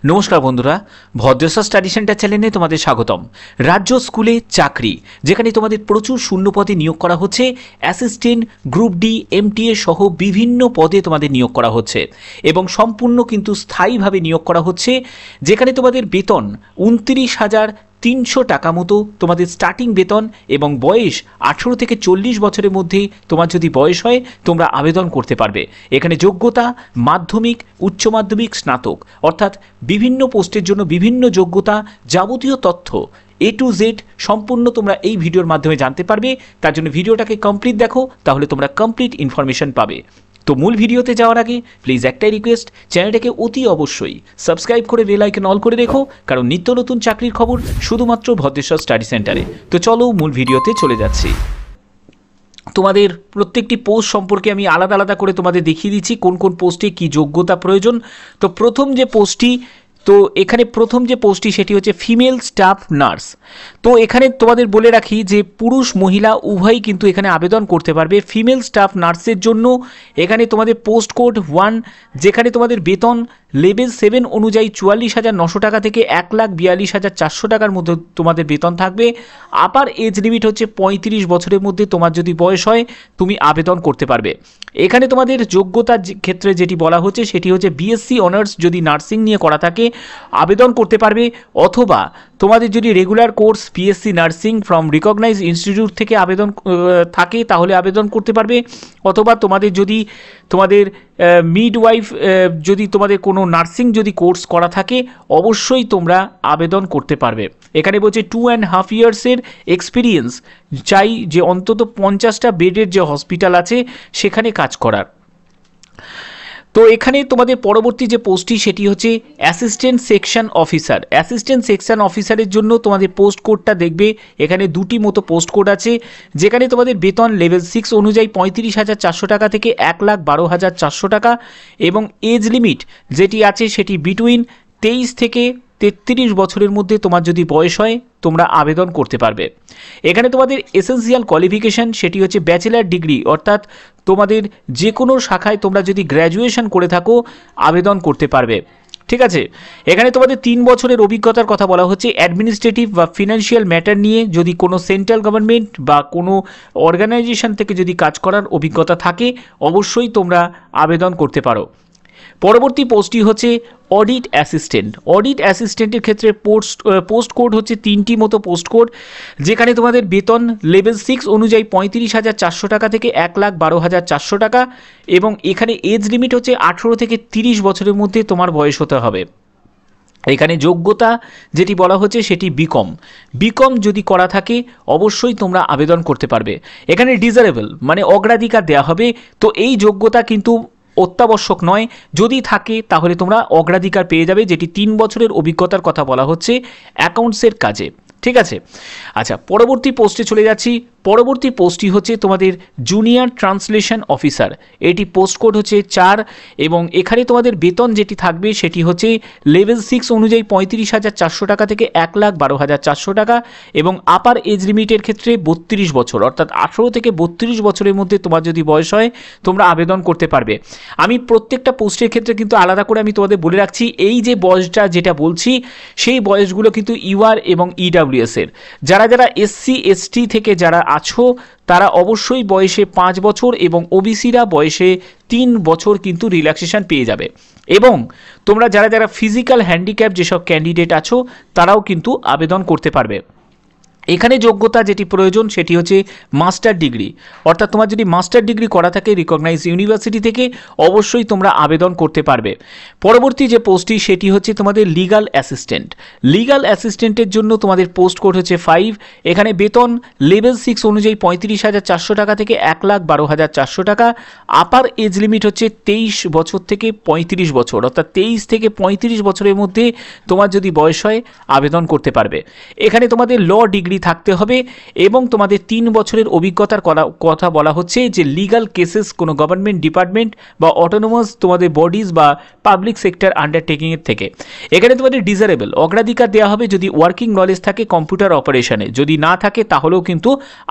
নমস্কার বন্ধুরা, Bhadreswar study centre চ্যানেলে তোমাদের স্বাগতম। রাজ্য স্কুলে চাকরি, যেখানে তোমাদের প্রচুর শূন্য পদে নিয়োগ করা হচ্ছে। অ্যাসিস্ট্যান্ট, গ্রুপ ডি, এমটিএ সহ বিভিন্ন পদে তোমাদের নিয়োগ করা হচ্ছে এবং সম্পূর্ণ কিন্তু স্থায়ীভাবে নিয়োগ করা হচ্ছে, যেখানে তোমাদের বেতন 29,300 টাকা মতো তোমাদের স্টার্টিং বেতন এবং বয়স 18 থেকে 40 বছরের মধ্যে তোমার যদি বয়স হয় তোমরা আবেদন করতে পারবে। এখানে যোগ্যতা মাধ্যমিক, উচ্চ মাধ্যমিক, স্নাতক, অর্থাৎ বিভিন্ন পোস্টের জন্য বিভিন্ন যোগ্যতা, যাবতীয় তথ্য A to Z সম্পূর্ণ তোমরা এই ভিডিওর মাধ্যমে জানতে পারবে। তার জন্য ভিডিওটাকে কমপ্লিট দেখো, তাহলে তোমরা কমপ্লিট ইনফরমেশন পাবে। তো মূল ভিডিওতে যাওয়ার আগে প্লিজ একটাই রিকোয়েস্ট, চ্যানেলটাকে অতি অবশ্যই সাবস্ক্রাইব করে বেল আইকন অল করে রেখো, কারণ নিত্য নতুন চাকরির খবর শুধুমাত্র ভদ্রেশ্বর স্টাডি সেন্টারে। তো চলো মূল ভিডিওতে চলে যাচ্ছি। তোমাদের প্রত্যেকটি পোস্ট সম্পর্কে আমি আলাদা আলাদা করে তোমাদের দেখিয়ে দিচ্ছি কোন কোন পোস্টে কি যোগ্যতা প্রয়োজন। তো এখানে প্রথম যে পোস্টটি সেটি হচ্ছে ফিমেল স্টাফ নার্স। তো এখানে তোমাদের বলে রাখি যে পুরুষ মহিলা উভয়ই কিন্তু এখানে আবেদন করতে পারবে। ফিমেল স্টাফ নার্সের জন্য এখানে তোমাদের পোস্ট কোড 1, যেখানে তোমাদের বেতন লেভেল 7 অনুযায়ী 44,900 টাকা থেকে 1,42,400 টাকার মধ্যে তোমাদের বেতন থাকবে। আপার এজ লিমিট হচ্ছে 35 বছরের মধ্যে তোমার যদি বয়স হয় তুমি আবেদন করতে পারবে। এখানে তোমাদের যোগ্যতার ক্ষেত্রে যেটি বলা হচ্ছে সেটি হচ্ছে বিএসসি অনার্স যদি নার্সিং নিয়ে করা থাকে আবেদন করতে পারবে, অথবা তোমাদের যদি regular course BSc nursing from recognise institute থেকে আবেদন থাকে তাহলে আবেদন করতে পারবে, অথবা তোমাদের মিডওয়াইফ যদি তোমাদের কোনো নার্সিং যদি কোর্স করা থাকে অবশ্যই তোমরা আবেদন করতে পারবে। এখানে বলছে 2.5 ইয়ার্সের এক্সপিরিয়েন্স চাই, যে অন্তত 50টা বেডের যে হসপিটাল আছে সেখানে কাজ করার। তো এখানে তোমাদের পরবর্তী যে পোস্টটি সেটি হচ্ছে assistant section officer. Assistant section অফিসারের জন্য তোমাদের পোস্ট কোডটা দেখবে এখানে দুটি মতো পোস্ট কোড আছে, যেখানে তোমাদের বেতন লেভেল 6 অনুযায়ী 35,400 টাকা থেকে 1,12,400 টাকা এবং এজ লিমিট যেটি আছে সেটি বিটুইন 23 থেকে 33 বছরের মধ্যে তোমার যদি বয়স হয় তোমরা আবেদন করতে পারবে। এখানে তোমাদের এসেন্সিয়াল কোয়ালিফিকেশান সেটি হচ্ছে ব্যাচেলার ডিগ্রি, অর্থাৎ তোমাদের যে কোনো শাখায় তোমরা যদি গ্র্যাজুয়েশন করে থাকো আবেদন করতে পারবে। ঠিক আছে, এখানে তোমাদের 3 বছরের অভিজ্ঞতার কথা বলা হচ্ছে। অ্যাডমিনিস্ট্রেটিভ বা ফিনান্সিয়াল ম্যাটার নিয়ে যদি কোনো সেন্ট্রাল গভর্নমেন্ট বা কোনো অর্গানাইজেশন থেকে যদি কাজ করার অভিজ্ঞতা থাকে অবশ্যই তোমরা আবেদন করতে পারো। পরবর্তী পোস্টটি হচ্ছে অডিট অ্যাসিস্ট্যান্ট। অডিট অ্যাসিস্ট্যান্টের ক্ষেত্রে পোস্ট কোড হচ্ছে 3টি মতো পোস্ট কোড, যেখানে তোমাদের বেতন লেভেল 6 অনুযায়ী 35,400 টাকা থেকে 1,12,400 টাকা এবং এখানে এজ লিমিট হচ্ছে 18 থেকে 30 বছরের মধ্যে তোমার বয়স হতে হবে। এখানে যোগ্যতা যেটি বলা হচ্ছে সেটি বিকম যদি করা থাকে অবশ্যই তোমরা আবেদন করতে পারবে। এখানে ডিজারেবল মানে অগ্রাধিকার দেওয়া হবে, তো এই যোগ্যতা কিন্তু অত্যাবশ্যক নয়, যদি থাকে তাহলে তোমরা অগ্রাধিকার পেয়ে যাবে, যেটি 3 বছরের অভিজ্ঞতার কথা বলা হচ্ছে অ্যাকাউন্টসের কাজে। ঠিক আছে, আচ্ছা পরবর্তী পোস্টে চলে যাচ্ছি। পরবর্তী পোস্টটি হচ্ছে তোমাদের জুনিয়র ট্রান্সলেশন অফিসার। এটি পোস্ট কোড হচ্ছে 4 এবং এখানে তোমাদের বেতন যেটি থাকবে সেটি হচ্ছে লেভেল 6 অনুযায়ী 35,400 টাকা থেকে 1,12,400 টাকা এবং আপার এজ লিমিটের ক্ষেত্রে 32 বছর, অর্থাৎ 18 থেকে 32 বছরের মধ্যে তোমার যদি বয়স হয় তোমরা আবেদন করতে পারবে। আমি প্রত্যেকটা পোস্টের ক্ষেত্রে কিন্তু আলাদা করে আমি তোমাদের বলে রাখছি, এই যে বয়সটা যেটা বলছি সেই বয়সগুলো কিন্তু ইউআর এবং ইডাব্লিউএস এর। যারা এসসি এসটি থেকে যারা আছো তারা অবশ্যই বয়সে 5 বছর এবং ওবিসিরা বয়সে 3 বছর কিন্তু রিল্যাক্সেশন পেয়ে যাবে। এবং তোমরা যারা ফিজিক্যাল হ্যান্ডিক্যাপ যেসব ক্যান্ডিডেট আছো তারাও কিন্তু আবেদন করতে পারবে। এখানে যোগ্যতা যেটি প্রয়োজন সেটি হচ্ছে মাস্টার ডিগ্রি, অর্থাৎ তোমার যদি মাস্টার ডিগ্রি করা থাকে রিকগনাইজ ইউনিভার্সিটি থেকে অবশ্যই তোমরা আবেদন করতে পারবে। পরবর্তী যে পোস্টটি সেটি হচ্ছে তোমাদের লিগাল অ্যাসিস্ট্যান্ট। লিগাল অ্যাসিস্ট্যান্টের জন্য তোমাদের পোস্ট কোড হচ্ছে 5। এখানে বেতন লেভেল 6 অনুযায়ী 35,400 টাকা থেকে 1,12,400 টাকা। আপার এজ লিমিট হচ্ছে 23 বছর থেকে 35 বছর, অর্থাৎ 23 থেকে 35 বছরের মধ্যে তোমার যদি বয়স হয় আবেদন করতে পারবে। এখানে তোমাদের ল ডিগ্রি থাকতে হবে এবং তোমাদের 3 বছরের অভিজ্ঞতার কথা বলা হচ্ছে, যে লিগাল কেসেস কোনো গভর্নমেন্ট ডিপার্টমেন্ট বা অটোনোমাস তোমাদের বডিজ বা পাবলিক সেক্টর আন্ডারটেকিংয়ের থেকে। এখানে তোমাদের ডিজারেবল অগ্রাধিকার দেওয়া হবে যদি ওয়ার্কিং নলেজ থাকে কম্পিউটার অপারেশনে, যদি না থাকে তাহলেও কিন্তু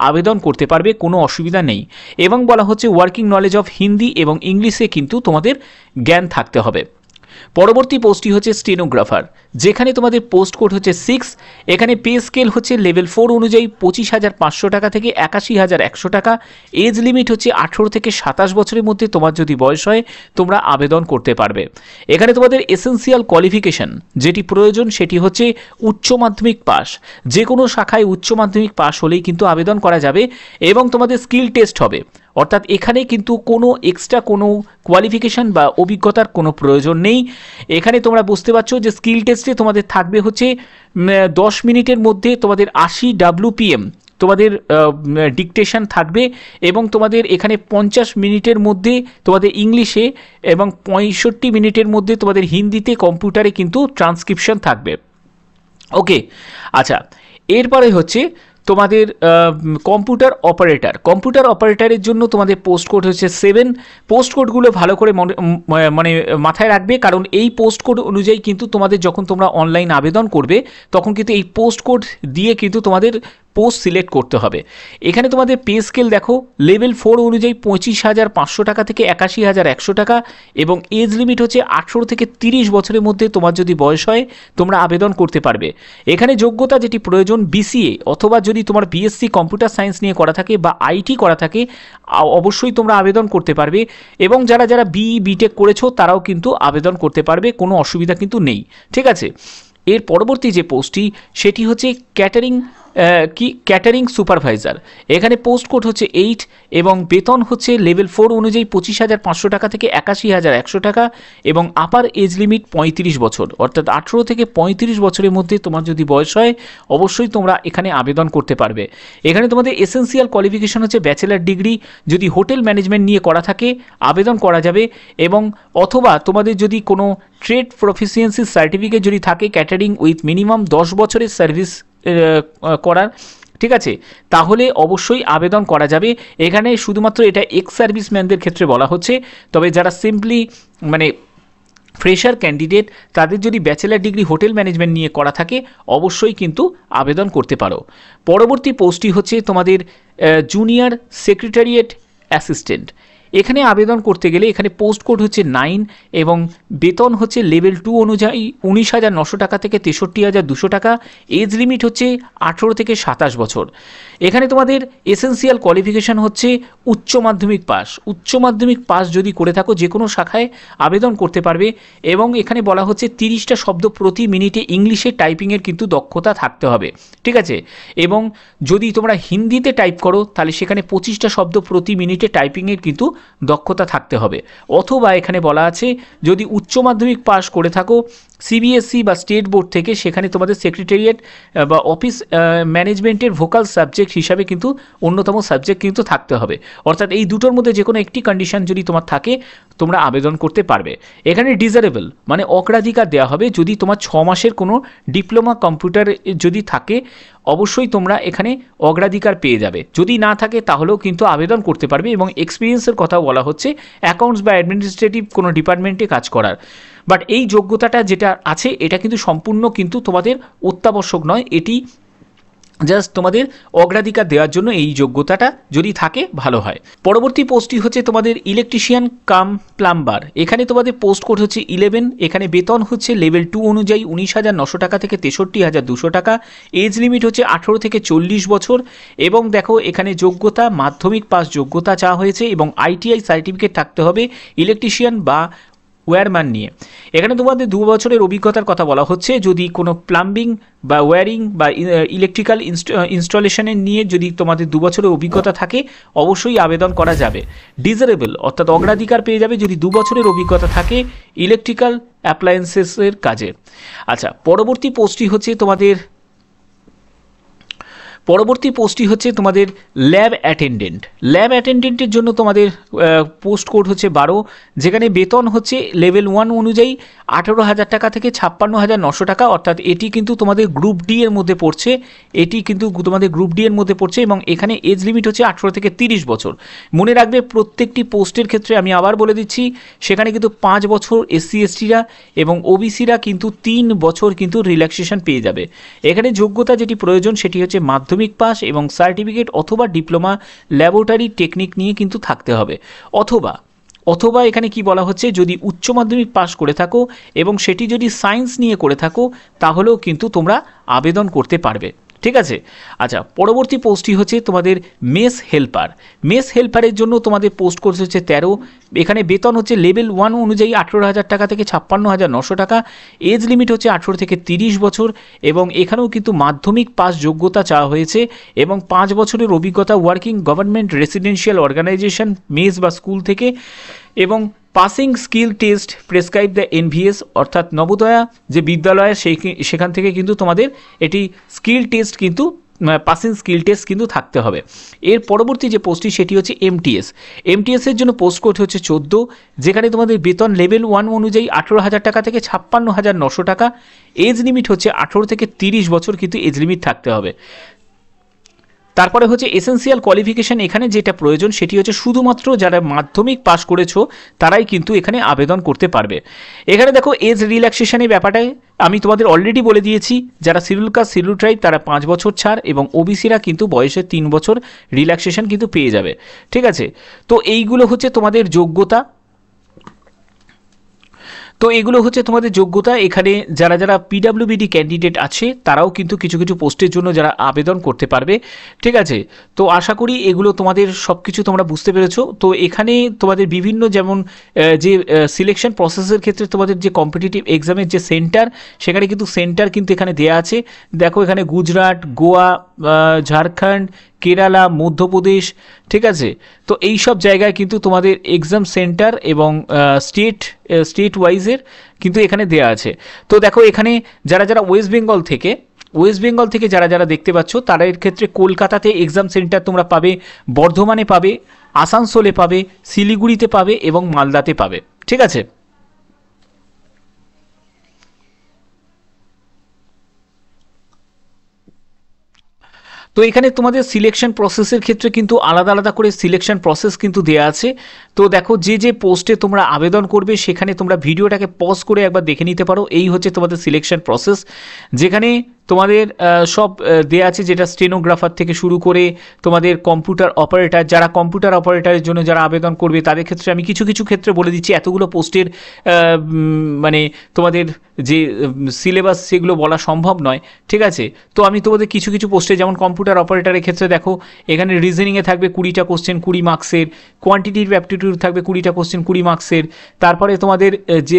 আবেদন করতে পারবে, কোনো অসুবিধা নেই। এবং বলা হচ্ছে ওয়ার্কিং নলেজ অফ হিন্দি এবং ইংলিশে কিন্তু তোমাদের জ্ঞান থাকতে হবে। পরবর্তী পোস্টটি হচ্ছে স্টেনোগ্রাফার, যেখানে তোমাদের পোস্ট কোড হচ্ছে 6। এখানে পে স্কেল হচ্ছে লেভেল 4 অনুযায়ী 25,500 টাকা থেকে 81,100 টাকা। এজ লিমিট হচ্ছে 18 থেকে 27 বছরের মধ্যে তোমার যদি বয়স হয় তোমরা আবেদন করতে পারবে। এখানে তোমাদের এসেন্সিয়াল কোয়ালিফিকেশন যেটি প্রয়োজন সেটি হচ্ছে উচ্চ মাধ্যমিক পাস। যে কোনো শাখায় উচ্চ মাধ্যমিক পাস হলেই কিন্তু আবেদন করা যাবে এবং তোমাদের স্কিল টেস্ট হবে, অর্থাৎ এখানে কিন্তু কোনো এক্সট্রা কোনো কোয়ালিফিকেশান বা অভিজ্ঞতার কোনো প্রয়োজন নেই। এখানে তোমরা বুঝতে পারছো যে স্কিল টেস্টে তোমাদের থাকবে হচ্ছে 10 মিনিটের মধ্যে তোমাদের 80 WPM তোমাদের ডিকটেশন থাকবে এবং তোমাদের এখানে 50 মিনিটের মধ্যে তোমাদের ইংলিশে এবং 65 মিনিটের মধ্যে তোমাদের হিন্দিতে কম্পিউটারে কিন্তু ট্রান্সক্রিপশন থাকবে। ওকে, আচ্ছা, এরপরে হচ্ছে তোমাদের কম্পিউটার অপারেটরের জন্য তোমাদের পোস্ট কোড হচ্ছে 7। পোস্ট কোডগুলো ভালো করে মানে মাথায় রাখবে, কারণ এই পোস্ট কোড অনুযায়ী কিন্তু তোমাদের যখন তোমরা অনলাইন আবেদন করবে তখন কিন্তু এই পোস্ট কোড দিয়ে কিন্তু তোমাদের পোস্ট সিলেক্ট করতে হবে। এখানে তোমাদের পে স্কেল দেখো, লেভেল 4 অনুযায়ী 25,500 টাকা থেকে 81,100 টাকা এবং এজ লিমিট হচ্ছে 18 থেকে 30 বছরের মধ্যে তোমার যদি বয়স হয় তোমরা আবেদন করতে পারবে। এখানে যোগ্যতা যেটি প্রয়োজন BCA অথবা যদি তোমার BSc কম্পিউটার সায়েন্স নিয়ে করা থাকে বা IT করা থাকে অবশ্যই তোমরা আবেদন করতে পারবে এবং যারা BE BTech করেছো তারাও কিন্তু আবেদন করতে পারবে, কোনো অসুবিধা কিন্তু নেই। ঠিক আছে, এর পরবর্তী যে পোস্টটি সেটি হচ্ছে ক্যাটারিং সুপারভাইজার। এখানে পোস্ট কোড হচ্ছে 8 এবং বেতন হচ্ছে লেভেল 4 অনুযায়ী 25,500 টাকা থেকে 81,100 টাকা এবং আপার এজ লিমিট 35 বছর, অর্থাৎ 18 থেকে 35 বছরের মধ্যে তোমার যদি বয়স হয় অবশ্যই তোমরা এখানে আবেদন করতে পারবে। এখানে তোমাদের এসেন্সিয়াল কোয়ালিফিকেশন হচ্ছে ব্যাচেলার ডিগ্রি, যদি হোটেল ম্যানেজমেন্ট নিয়ে করা থাকে আবেদন করা যাবে এবং অথবা তোমাদের যদি কোনো ট্রেড প্রফিসিয়েন্সি সার্টিফিকেট যদি থাকে ক্যাটারিং উইথ মিনিমাম 10 বছরের সার্ভিস করার, ঠিক আছে, তাহলে অবশ্যই আবেদন করা যাবে। এখানে শুধুমাত্র এটা এক্স সার্ভিসম্যানদের ক্ষেত্রে বলা হচ্ছে, তবে যারা সিম্পলি মানে ফ্রেশার ক্যান্ডিডেট তাদের যদি ব্যাচেলার ডিগ্রি হোটেল ম্যানেজমেন্ট নিয়ে করা থাকে অবশ্যই কিন্তু আবেদন করতে পারো। পরবর্তী পোস্টটি হচ্ছে তোমাদের জুনিয়র সেক্রেটারিয়েট অ্যাসিস্ট্যান্ট। এখানে আবেদন করতে গেলে এখানে পোস্ট কোড হচ্ছে 9 এবং বেতন হচ্ছে লেভেল 2 অনুযায়ী 19,900 টাকা থেকে 63,200 টাকা। এজ লিমিট হচ্ছে 18 থেকে 27 বছর। এখানে তোমাদের এসেন্সিয়াল কোয়ালিফিকেশান হচ্ছে উচ্চ মাধ্যমিক পাস যদি করে থাকো যে কোনো শাখায় আবেদন করতে পারবে এবং এখানে বলা হচ্ছে 30টা শব্দ প্রতি মিনিটে ইংলিশে টাইপিংয়ের কিন্তু দক্ষতা থাকতে হবে। ঠিক আছে, এবং যদি তোমরা হিন্দিতে টাইপ করো তাহলে সেখানে 25টা শব্দ প্রতি মিনিটে টাইপিংয়ের কিন্তু দক্ষতা থাকতে হবে। অথবা এখানে বলা আছে যদি উচ্চ মাধ্যমিক পাস করে থাকো CBSE বা স্টেট বোর্ড থেকে সেখানে তোমাদের সেক্রেটারিয়েট বা অফিস ম্যানেজমেন্টের ভোকাল সাবজেক্ট হিসাবে কিন্তু অন্যতম সাবজেক্ট কিন্তু থাকতে হবে, অর্থাৎ এই দুটোর মধ্যে যে কোনো একটি কন্ডিশন যদি তোমার থাকে তোমরা আবেদন করতে পারবে। এখানে ডিজারেবল মানে অগ্রাধিকার দেওয়া হবে যদি তোমার 6 মাসের কোনো ডিপ্লোমা কম্পিউটার যদি থাকে অবশ্যই তোমরা এখানে অগ্রাধিকার পেয়ে যাবে, যদি না থাকে তাহলেও কিন্তু আবেদন করতে পারবে এবং এক্সপিরিয়েন্সের কথাও বলা হচ্ছে অ্যাকাউন্টস বা অ্যাডমিনিস্ট্রেটিভ কোনো ডিপার্টমেন্টে কাজ করার। বাট এই যোগ্যতাটা যেটা আছে এটা কিন্তু সম্পূর্ণ কিন্তু তোমাদের অত্যাবশ্যক নয়, এটি জাস্ট তোমাদের অগ্রাধিকার দেওয়ার জন্য এই যোগ্যতাটা যদি থাকে ভালো হয়। পরবর্তী পোস্টটি হচ্ছে তোমাদের ইলেকট্রিশিয়ান কাম প্লাম্বার। এখানে তোমাদের পোস্ট কোড হচ্ছে 11। এখানে বেতন হচ্ছে লেভেল 2 অনুযায়ী 19,900 টাকা থেকে 63,200 টাকা। এজ লিমিট হচ্ছে 18 থেকে 40 বছর এবং দেখো এখানে যোগ্যতা মাধ্যমিক পাস যোগ্যতা চাওয়া হয়েছে এবং ITI সার্টিফিকেট থাকতে হবে ইলেকট্রিশিয়ান বা ওয়্যারম্যান নিয়ে। এখানে তোমাদের 2 বছরের অভিজ্ঞতার কথা বলা হচ্ছে, যদি কোনো প্লাম্বিং বা ওয়্যারিং বা ইলেকট্রিক্যাল ইনস্টলেশনের নিয়ে যদি তোমাদের 2 বছরের অভিজ্ঞতা থাকে অবশ্যই আবেদন করা যাবে। ডিজারেবল অর্থাৎ অগ্রাধিকার পেয়ে যাবে যদি 2 বছরের অভিজ্ঞতা থাকে ইলেকট্রিক্যাল অ্যাপ্লায়েন্সেসের কাজে। আচ্ছা, পরবর্তী পোস্টটি হচ্ছে তোমাদের ল্যাব অ্যাটেন্ডেন্টের জন্য তোমাদের পোস্ট কোড হচ্ছে 12, যেখানে বেতন হচ্ছে লেভেল 1 অনুযায়ী 18,000 টাকা থেকে 56,900 টাকা, অর্থাৎ এটি কিন্তু তোমাদের গ্রুপ ডি এর মধ্যে পড়ছে এবং এখানে এজ লিমিট হচ্ছে 18 থেকে 30 বছর। মনে রাখবে প্রত্যেকটি পোস্টের ক্ষেত্রে আমি আবার বলে দিচ্ছি সেখানে কিন্তু 5 বছর SC/STরা এবং OBCরা কিন্তু 3 বছর কিন্তু রিল্যাক্সেশন পেয়ে যাবে। এখানে যোগ্যতা যেটি প্রয়োজন সেটি হচ্ছে মাধ্যমিক পাস এবং সার্টিফিকেট অথবা ডিপ্লোমা ল্যাবরেটরি টেকনিক নিয়ে কিন্তু থাকতে হবে, অথবা অথবা এখানে কি বলা হচ্ছে, যদি উচ্চ মাধ্যমিক পাস করে থাকো এবং সেটি যদি সায়েন্স নিয়ে করে থাকো তাহলেও কিন্তু তোমরা আবেদন করতে পারবে। ঠিক আছে। আচ্ছা, পরবর্তী পোস্টটি হচ্ছে তোমাদের মেস হেল্পার। মেস হেল্পারের জন্য তোমাদের পোস্ট কোর্স হচ্ছে 13। এখানে বেতন হচ্ছে লেভেল 1 অনুযায়ী 18,000 টাকা থেকে 56,900 টাকা। এজ লিমিট হচ্ছে 18 থেকে 30 বছর এবং এখানেও কিন্তু মাধ্যমিক পাস যোগ্যতা চাওয়া হয়েছে এবং 5 বছরের অভিজ্ঞতা working government residential organisation mess বা স্কুল থেকে এবং passing skill test prescribe the NVS, অর্থাৎ নবোদয়া যে বিদ্যালয় সেখান থেকে কিন্তু তোমাদের এটি স্কিল টেস্ট কিন্তু পাসিং স্কিল টেস্ট কিন্তু থাকতে হবে। এর পরবর্তী যে পোস্টটি সেটি হচ্ছে এমটিএস। এমটিএসের জন্য পোস্ট কোড হচ্ছে 14, যেখানে তোমাদের বেতন লেভেল 1 অনুযায়ী 18,000 টাকা থেকে 56,900 টাকা। এজ লিমিট হচ্ছে 18 থেকে 30 বছর কিন্তু এজ লিমিট থাকতে হবে। তারপরে হচ্ছে এসেন্সিয়াল কোয়ালিফিকেশান, এখানে যেটা প্রয়োজন সেটি হচ্ছে শুধুমাত্র যারা মাধ্যমিক পাস করেছো তারাই কিন্তু এখানে আবেদন করতে পারবে। এখানে দেখো এজ রিল্যাক্সেশনের ব্যাপারটায় আমি তোমাদের অলরেডি বলে দিয়েছি, যারা শিডিউল কাস্ট শিডিউল ট্রাইব তারা 5 বছর ছাড় এবং ওবিসিরা কিন্তু বয়সে 3 বছর রিল্যাক্সেশন কিন্তু পেয়ে যাবে। ঠিক আছে, তো এইগুলো হচ্ছে তোমাদের যোগ্যতা। তো এগুলো হচ্ছে তোমাদের যোগ্যতা। এখানে যারা যারা পিডাব্লিউবিডি ক্যান্ডিডেট আছে তারাও কিন্তু কিছু কিছু পোস্টের জন্য যারা আবেদন করতে পারবে। ঠিক আছে, তো আশা করি এগুলো তোমাদের সব কিছু তোমরা বুঝতে পেরেছো। তো এখানে তোমাদের বিভিন্ন যেমন যে সিলেকশন প্রসেসের ক্ষেত্রে তোমাদের যে কম্পিটিটিভ এক্সামের যে সেন্টার, সেখানে কিন্তু সেন্টার কিন্তু এখানে দেয়া আছে। দেখো এখানে গুজরাট, গোয়া, ঝাড়খণ্ড, কেরালা, মধ্যপ্রদেশ। ঠিক আছে, তো এই সব জায়গায় কিন্তু তোমাদের এক্সাম সেন্টার এবং স্টেট ওয়াইজের কিন্তু এখানে দেয়া আছে। তো দেখো এখানে যারা যারা ওয়েস্ট বেঙ্গল থেকে যারা যারা দেখতে পাচ্ছ তারা এর ক্ষেত্রে কলকাতাতে এক্সাম সেন্টার তোমরা পাবে, বর্ধমানে পাবে, আসানসোলে পাবে, শিলিগুড়িতে পাবে এবং মালদাতে পাবে। ঠিক আছে, তো এখানে তোমাদের সিলেকশন প্রসেসের ক্ষেত্রে কিন্তু আলাদা আলাদা করে সিলেকশন প্রসেস কিন্তু দেওয়া আছে। তো দেখো যে যে পোস্টে তোমরা আবেদন করবে সেখানে তোমরা ভিডিওটাকে পজ করে একবার দেখে নিতে পারো। এই হচ্ছে তোমাদের সিলেকশন প্রসেস, যেখানে তোমাদের সব দেয়া আছে, যেটা স্টেনোগ্রাফার থেকে শুরু করে তোমাদের কম্পিউটার অপারেটর, যারা কম্পিউটার অপারেটরের জন্য যারা আবেদন করবে তাদের ক্ষেত্রে আমি কিছু কিছু ক্ষেত্রে বলে দিচ্ছি। এতগুলো পোস্টের মানে তোমাদের যে সিলেবাস সেগুলো বলা সম্ভব নয়। ঠিক আছে, তো আমি তোমাদের কিছু কিছু পোস্টে, যেমন কম্পিউটার অপারেটরের ক্ষেত্রে দেখো এখানে রিজনিংয়ে থাকবে 20টা কোশ্চেন 20 মার্কসের, কোয়ান্টিটিভ অ্যাপটিটিউড থাকবে 20টা কোশ্চেন 20 মার্কসের। তারপরে তোমাদের যে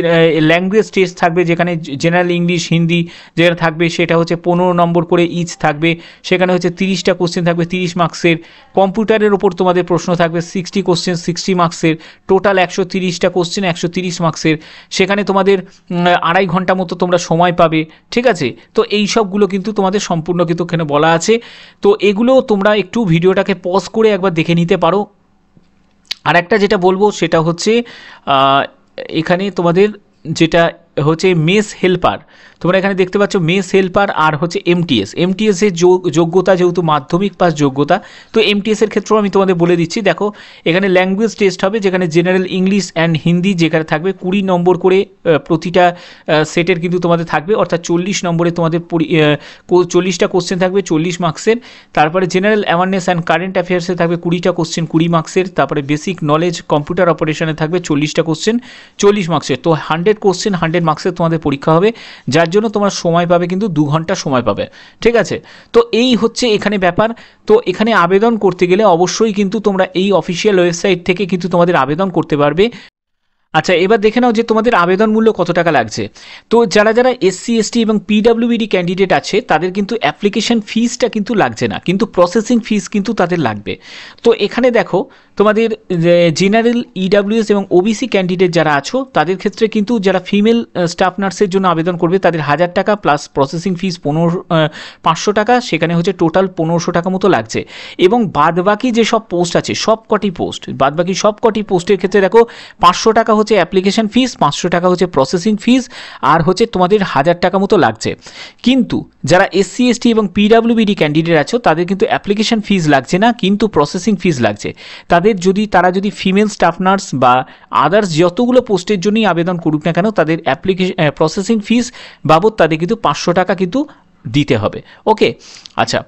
ল্যাঙ্গুয়েজ টেস্ট থাকবে, যেখানে জেনারেল ইংলিশ, হিন্দি যেটা থাকবে সেটা হচ্ছে 15 নম্বর করে ইচ থাকবে, সেখানে হচ্ছে 30টা কোশ্চেন থাকবে 30 মার্কসের। কম্পিউটারের ওপর তোমাদের প্রশ্ন থাকবে 60 কোশ্চেন 60 মার্কসের, টোটাল 130টা কোশ্চেন 130 মার্কসের। সেখানে তোমাদের 2.5 ঘন্টা মতো তোমরা সময় পাবে। ঠিক আছে, তো এই সবগুলো কিন্তু তোমাদের সম্পূর্ণ কিন্তু এখানে বলা আছে। তো এগুলো তোমরা একটু ভিডিওটাকে পজ করে একবার দেখে নিতে পারো। আর একটা যেটা বলবো সেটা হচ্ছে এখানে তোমাদের যেটা হচ্ছে মেস হেল্পার, তোমরা এখানে দেখতে পাচ্ছ মেস হেল্পার আর হচ্ছে এমটিএস এর যোগ্যতা যেহেতু মাধ্যমিক পাস যোগ্যতা, তো এমটিএস এর ক্ষেত্রেও আমি তোমাদের বলে দিচ্ছি। দেখো এখানে ল্যাঙ্গুয়েজ টেস্ট হবে, যেখানে জেনারেল ইংলিশ অ্যান্ড হিন্দি যেখানে থাকবে 20 নম্বর করে প্রতিটা সেটের কিন্তু তোমাদের থাকবে, অর্থাৎ 40 নম্বরে তোমাদের 40টা কোশ্চেন থাকবে 40 মার্কসের। তারপরে জেনারেল অ্যাওয়ারনেস অ্যান্ড কারেন্ট অ্যাফেয়ার্সে থাকবে 20টা কোশ্চেন 20 মার্কসের। তারপরে বেসিক নলেজ কম্পিউটার অপারেশনে থাকবে 40টা কোশ্চেন 40 মার্কসের। তো 100 কোশ্চেন 100 মার্কসের তোমাদের পরীক্ষা হবে, যার জন্য তোমরা সময় পাবে কিন্তু 2 ঘন্টা সময় পাবে। ঠিক আছে, তো এই হচ্ছে এখানে ব্যাপার। তো এখানে আবেদন করতে গেলে অবশ্যই কিন্তু তোমরা এই অফিসিয়াল ওয়েবসাইট থেকে কিন্তু তোমাদের আবেদন করতে পারবে। আচ্ছা, এবার দেখে নাও যে তোমাদের আবেদন মূল্য কত টাকা লাগছে। তো যারা যারা এসসি এসটি এবং পিডাব্লিউবিডি ক্যান্ডিডেট আছে তাদের কিন্তু অ্যাপ্লিকেশন ফিসটা কিন্তু লাগছে না, কিন্তু প্রসেসিং ফিস কিন্তু তাদের লাগবে। তো এখানে দেখো তোমাদের জেনারেল ইডাব্লিউএস এবং ওবিসি ক্যান্ডিডেট যারা আছো তাদের ক্ষেত্রে কিন্তু যারা ফিমেল স্টাফ নার্সের জন্য আবেদন করবে তাদের 1000 টাকা প্লাস প্রসেসিং ফিস 500 টাকা, সেখানে হচ্ছে টোটাল 1500 টাকা মতো লাগছে। এবং বাদবাকি যে সব পোস্ট আছে বাদবাকি সব কটি পোস্টের ক্ষেত্রে দেখো 500 টাকা হচ্ছে অ্যাপ্লিকেশন ফিস, 500 টাকা হচ্ছে প্রসেসিং ফিস, আর হচ্ছে তোমাদের 1000 টাকা মতো লাগছে। কিন্তু যারা এসসি এসটি এবং পিডাব্লিউবিডি ক্যান্ডিডেট আছো তাদের কিন্তু অ্যাপ্লিকেশন ফিস লাগছে না, কিন্তু প্রসেসিং ফিস লাগছে। তারা যদি ফিমেল স্টাফ নার্স বা আদার্স যতগুলো পোস্টের জন্যই আবেদন করুক না কেন তাদের প্রসেসিং ফিস বাবদ তাদের কিন্তু 500 টাকা কিন্তু দিতে হবে। ওকে, আচ্ছা,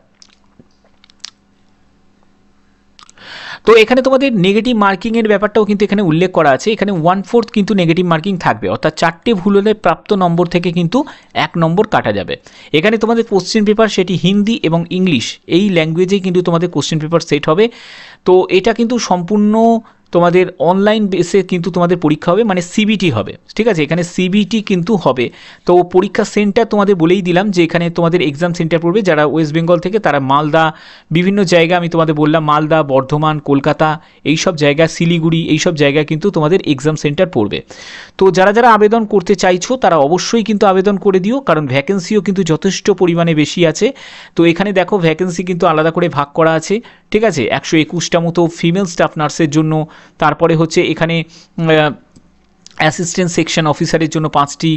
তো এখানে তোমাদের নেগেটিভ মার্কিংয়ের ব্যাপারটাও কিন্তু এখানে উল্লেখ করা আছে। এখানে 1/4 কিন্তু নেগেটিভ মার্কিং থাকবে, অর্থাৎ 4টে ভুল হলে প্রাপ্ত নম্বর থেকে কিন্তু 1 নম্বর কাটা যাবে। এখানে তোমাদের কোশ্চেন পেপার সেটি হিন্দি এবং ইংলিশ এই ল্যাঙ্গুয়েজেই কিন্তু তোমাদের কোশ্চেন পেপার সেট হবে। তো এটা কিন্তু সম্পূর্ণ তোমাদের অনলাইন বেসে কিন্তু তোমাদের পরীক্ষা হবে, মানে সিবিটি হবে, ঠিক আছে। এখানে সিবিটি কিন্তু হবে। তো পরীক্ষা সেন্টার তোমাদের বলেই দিলাম যে এখানে তোমাদের এক্সাম সেন্টার পড়বে। যারা ওয়েস্ট বেঙ্গল থেকে তারা মালদা, বিভিন্ন জায়গা আমি তোমাদের বললাম, মালদা, বর্ধমান, কলকাতা, এইসব জায়গা, শিলিগুড়ি, এইসব জায়গায় কিন্তু তোমাদের এক্সাম সেন্টার পড়বে। তো যারা যারা আবেদন করতে চাইছো তারা অবশ্যই কিন্তু আবেদন করে দিও, কারণ ভ্যাকেন্সিও কিন্তু যথেষ্ট পরিমাণে বেশি আছে। তো এখানে দেখো ভ্যাকেন্সি কিন্তু আলাদা করে ভাগ করা আছে, ঠিক আছে। 121টা মতো ফিমেল স্টাফ নার্সের জন্য, তারপরে হচ্ছে এখানে অ্যাসিস্ট্যান্ট সেকশন অফিসারের জন্য 5টি,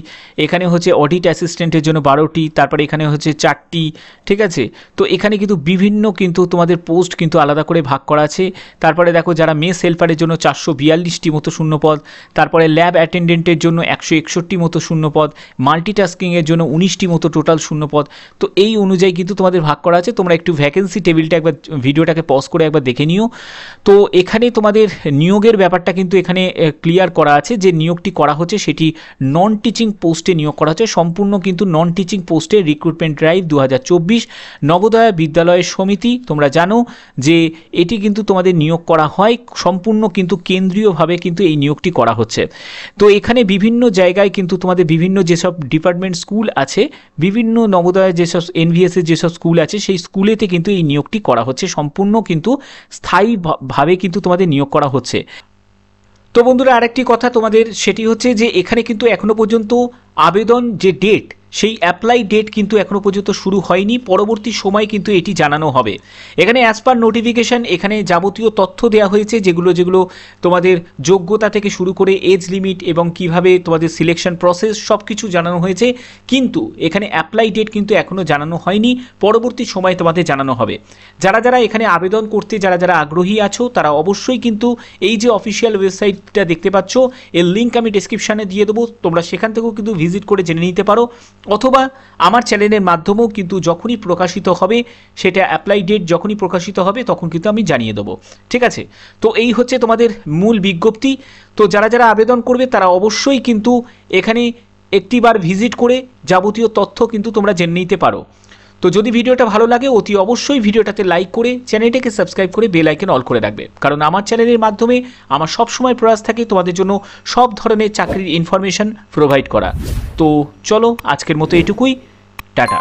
এখানে হচ্ছে অডিট অ্যাসিস্ট্যান্টের জন্য 12টি, তারপরে এখানে হচ্ছে 4টি, ঠিক আছে। তো এখানে কিন্তু বিভিন্ন কিন্তু তোমাদের পোস্ট কিন্তু আলাদা করে ভাগ করা আছে। তারপরে দেখো যারা মেস হেল্পারের জন্য 442টি মতো শূন্যপদ, তারপরে ল্যাব অ্যাটেন্ডেন্টের জন্য 161টি মতো শূন্যপদ, মাল্টিটাস্কিংয়ের জন্য 19টি মতো টোটাল শূন্যপদ। তো এই অনুযায়ী কিন্তু তোমাদের ভাগ করা আছে। তোমরা একটু ভ্যাকেন্সি টেবিলটা একবার ভিডিওটাকে পজ করে একবার দেখে নিও। তো এখানে তোমাদের নিয়োগের ব্যাপারটা কিন্তু এখানে ক্লিয়ার করা আছে যে নিয়োগটি করা হচ্ছে সেটি নন টিচিং পোস্টে নিয়োগ করা হচ্ছে, সম্পূর্ণ কিন্তু নন টিচিং পোস্টে। রিক্রুটমেন্ট ড্রাইভ 2024 নবোদয় বিদ্যালয় সমিতি, তোমরা জানো যে এটি কিন্তু তোমাদের নিয়োগ করা হয় সম্পূর্ণ কিন্তু কেন্দ্রীয়ভাবে কিন্তু এই নিয়োগটি করা হচ্ছে। তো এখানে বিভিন্ন জায়গায় কিন্তু তোমাদের বিভিন্ন যেসব ডিপার্টমেন্ট স্কুল আছে, বিভিন্ন নবোদয় যেসব এনভিএসের যেসব স্কুল আছে সেই স্কুলেতে কিন্তু এই নিয়োগটি করা হচ্ছে, সম্পূর্ণ কিন্তু স্থায়ীভাবে কিন্তু তোমাদের নিয়োগ করা হচ্ছে। তো বন্ধুরা আরেকটি কথা তোমাদের, সেটি হচ্ছে যে এখানে কিন্তু এখনো পর্যন্ত আবেদন যে ডেট, সেই অ্যাপ্লাই ডেট কিন্তু এখনো পর্যন্ত শুরু হয়নি, পরবর্তী সময় কিন্তু এটি জানানো হবে। এখানে অ্যাজ পার নোটিফিকেশান এখানে যাবতীয় তথ্য দেওয়া হয়েছে, যেগুলো তোমাদের যোগ্যতা থেকে শুরু করে এজ লিমিট এবং কিভাবে তোমাদের সিলেকশন প্রসেস সব কিছু জানানো হয়েছে, কিন্তু এখানে অ্যাপ্লাই ডেট কিন্তু এখনও জানানো হয়নি, পরবর্তী সময় তোমাদের জানানো হবে। যারা যারা এখানে আবেদন করতে যারা যারা আগ্রহী আছো তারা অবশ্যই কিন্তু এই যে অফিসিয়াল ওয়েবসাইটটা দেখতে পাচ্ছ, এর লিঙ্ক আমি ডেসক্রিপশানে দিয়ে দেবো, তোমরা সেখান থেকেও কিন্তু ভিজিট করে জেনে নিতে পারো, অথবা আমার চ্যানেলের মাধ্যমেও কিন্তু যখনই প্রকাশিত হবে, সেটা অ্যাপ্লাই ডেট যখনই প্রকাশিত হবে তখন কিন্তু আমি জানিয়ে দেবো, ঠিক আছে। তো এই হচ্ছে তোমাদের মূল বিজ্ঞপ্তি। তো যারা যারা আবেদন করবে তারা অবশ্যই কিন্তু এখানে একটিবার ভিজিট করে যাবতীয় তথ্য কিন্তু তোমরা জেনে নিতে পারো। তো যদি ভিডিওটা ভালো লাগে অতি অবশ্যই ভিডিওটাতে লাইক করে চ্যানেলটাকে সাবস্ক্রাইব করে বেল আইকন অল করে রাখবে, কারণ আমার চ্যানেলের মাধ্যমে আমার সবসময় প্রয়াস থাকে তোমাদের জন্য সব ধরনের চাকরির ইনফরমেশন প্রোভাইড করা। তো চলো আজকের মতো এটুকুই, টাটা।